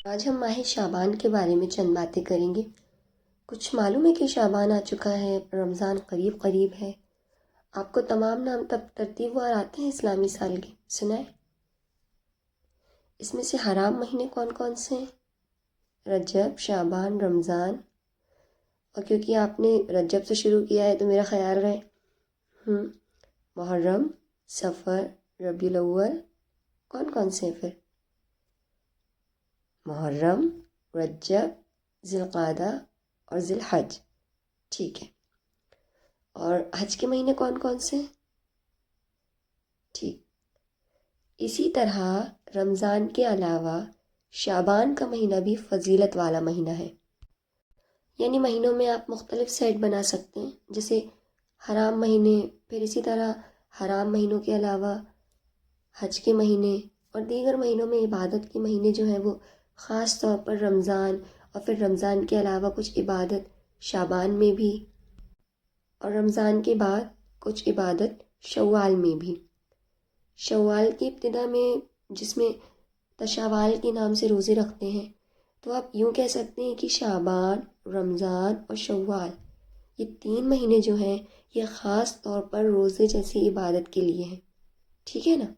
آج ہم ماہ شعبان کے بارے میں چند باتیں کریں گے۔ کچھ معلوم ہے کہ شعبان آ چکا ہے، رمضان قریب قریب ہے۔ آپ کو تمام نام تب ترتیب وار آتے ہیں اسلامی سال کے؟ سنائیں۔ اس میں سے حرام مہینے کون کون سے ہیں؟ رجب، شعبان، رمضان۔ اور کیونکہ آپ نے رجب سے شروع کیا ہے تو میرا خیال رہے محرم، صفر، ربیع الاول۔ کون کون سے ہیں پھر؟ محرم، رجب، ذی القعدہ اور ذی الحج۔ ٹھیک ہے۔ اور حج کے مہینے کون کون سے ہیں؟ ٹھیک۔ اسی طرح رمضان کے علاوہ شعبان کا مہینہ بھی فضیلت والا مہینہ ہے، یعنی مہینوں میں آپ مختلف سیٹ بنا سکتے ہیں، جیسے حرام مہینے، پھر اسی طرح حرام مہینوں کے علاوہ حج کے مہینے اور دیگر مہینوں میں عبادت کے مہینے جو ہیں وہ خاص طور پر رمضان، اور پھر رمضان کے علاوہ کچھ عبادت شعبان میں بھی، اور رمضان کے بعد کچھ عبادت شوال میں بھی۔ شوال کی ابتدا میں جس میں تشاوال کے نام سے روزے رکھتے ہیں، تو آپ یوں کہہ سکتے ہیں کہ شعبان، رمضان اور شوال، یہ 3 مہینے جو ہیں یہ خاص طور پر روزے جیسی عبادت کے لیے ہیں۔ ٹھیک ہے نا؟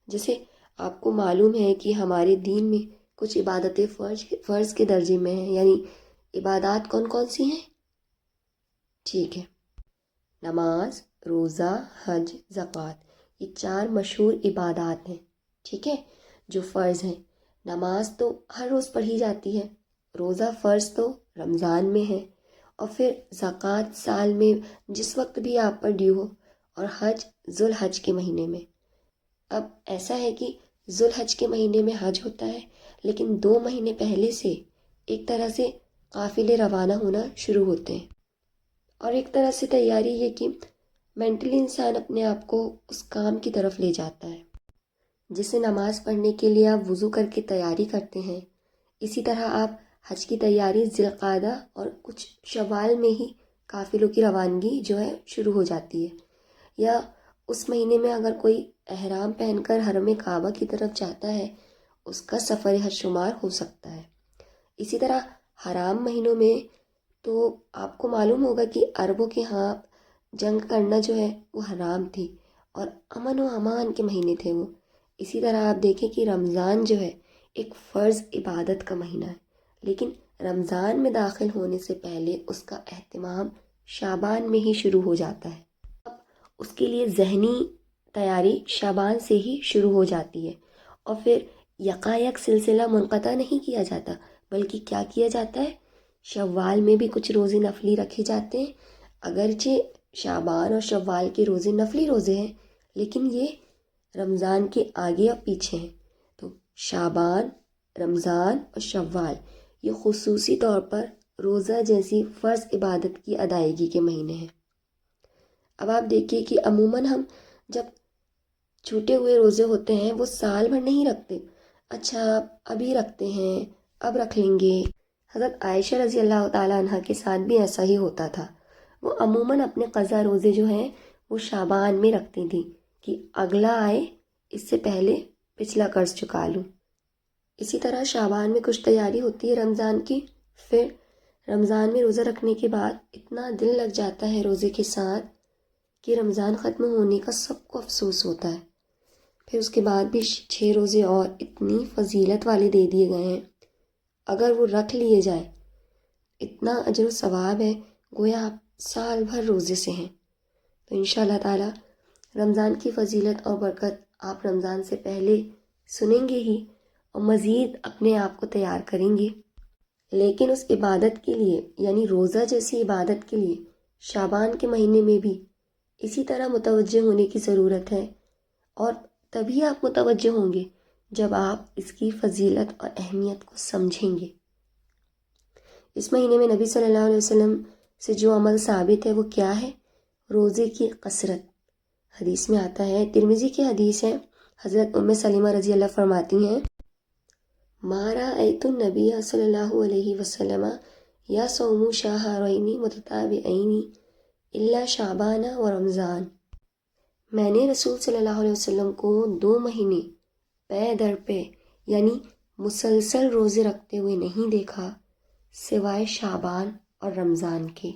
جیسے آپ کو معلوم ہے کہ ہمارے دین میں کچھ عبادتیں فرض کے درجے میں ہیں، یعنی عبادات کون کون سی ہیں؟ ٹھیک ہے۔ نماز، روزہ، حج، زکوٰۃ، یہ 4 مشہور عبادات ہیں، ٹھیک ہے، جو فرض ہیں۔ نماز تو ہر روز پڑھی جاتی ہے، روزہ فرض تو رمضان میں ہے، اور پھر زکوٰۃ سال میں جس وقت بھی آپ پر ڈیو ہو، اور حج ذوالحج کے مہینے میں۔ اب ایسا ہے کہ ذوالحج کے مہینے میں حج ہوتا ہے، لیکن 2 مہینے پہلے سے ایک طرح سے قافلے روانہ ہونا شروع ہوتے ہیں، اور ایک طرح سے تیاری یہ کہ مینٹلی انسان اپنے آپ کو اس کام کی طرف لے جاتا ہے۔ جیسے نماز پڑھنے کے لیے آپ وضو کر کے تیاری کرتے ہیں، اسی طرح آپ حج کی تیاری ذی القعدہ اور کچھ شوال میں ہی قافلوں کی روانگی جو ہے شروع ہو جاتی ہے، یا اس مہینے میں اگر کوئی احرام پہن کر حرم کعبہ کی طرف جاتا ہے، اس کا سفر حج شمار ہو سکتا ہے۔ اسی طرح حرام مہینوں میں تو آپ کو معلوم ہوگا کہ عربوں کے ہاں جنگ کرنا جو ہے وہ حرام تھی، اور امن و امان کے مہینے تھے وہ۔ اسی طرح آپ دیکھیں کہ رمضان جو ہے ایک فرض عبادت کا مہینہ ہے، لیکن رمضان میں داخل ہونے سے پہلے اس کا اہتمام شعبان میں ہی شروع ہو جاتا ہے۔ اب اس کے لیے ذہنی تیاری شعبان سے ہی شروع ہو جاتی ہے، اور پھر یکایک سلسلہ منقطع نہیں کیا جاتا، بلکہ کیا کیا جاتا ہے، شوال میں بھی کچھ روزے نفلی رکھے جاتے ہیں۔ اگرچہ شعبان اور شوال کے روزے نفلی روزے ہیں، لیکن یہ رمضان کے آگے اور پیچھے ہیں، تو شعبان، رمضان اور شوال یہ خصوصی طور پر روزہ جیسی فرض عبادت کی ادائیگی کے مہینے ہیں۔ اب آپ دیکھیے کہ عموماً ہم جب چھوٹے ہوئے روزے ہوتے ہیں وہ سال بھر نہیں رکھتے، اچھا ابھی رکھتے ہیں، اب رکھ لیں گے۔ حضرت عائشہ رضی اللہ تعالیٰ عنہ کے ساتھ بھی ایسا ہی ہوتا تھا، وہ عموماً اپنے قضا روزے جو ہیں وہ شعبان میں رکھتی تھیں کہ اگلا آئے اس سے پہلے پچھلا قرض چکا لوں۔ اسی طرح شعبان میں کچھ تیاری ہوتی ہے رمضان کی، پھر رمضان میں روزہ رکھنے کے بعد اتنا دل لگ جاتا ہے روزے کے ساتھ کہ رمضان ختم ہونے کا سب کو افسوس ہوتا ہے۔ پھر اس کے بعد بھی 6 روزے اور اتنی فضیلت والے دے دیے گئے ہیں، اگر وہ رکھ لیے جائیں اتنا اجر و ثواب ہے گویا آپ سال بھر روزے سے ہیں۔ تو انشاءاللہ تعالی رمضان کی فضیلت اور برکت آپ رمضان سے پہلے سنیں گے ہی، اور مزید اپنے آپ کو تیار کریں گے۔ لیکن اس عبادت کے لیے، یعنی روزہ جیسی عبادت کے لیے شعبان کے مہینے میں بھی اسی طرح متوجہ ہونے کی ضرورت ہے، اور تبھی آپ متوجہ ہوں گے جب آپ اس کی فضیلت اور اہمیت کو سمجھیں گے۔ اس مہینے میں نبی صلی اللہ علیہ وسلم سے جو عمل ثابت ہے وہ کیا ہے؟ روزے کی کثرت۔ حدیث میں آتا ہے، ترمذی کی حدیث ہے، حضرت ام سلمہ رضی اللہ فرماتی ہیں، ما رأیت النبی صلی اللہ علیہ وسلم یصوم شہرین متتابعین الا شعبان و رمضان۔ میں نے رسول صلی اللہ علیہ وسلم کو 2 مہینے پے در پے، یعنی مسلسل روزے رکھتے ہوئے نہیں دیکھا سوائے شعبان اور رمضان کے۔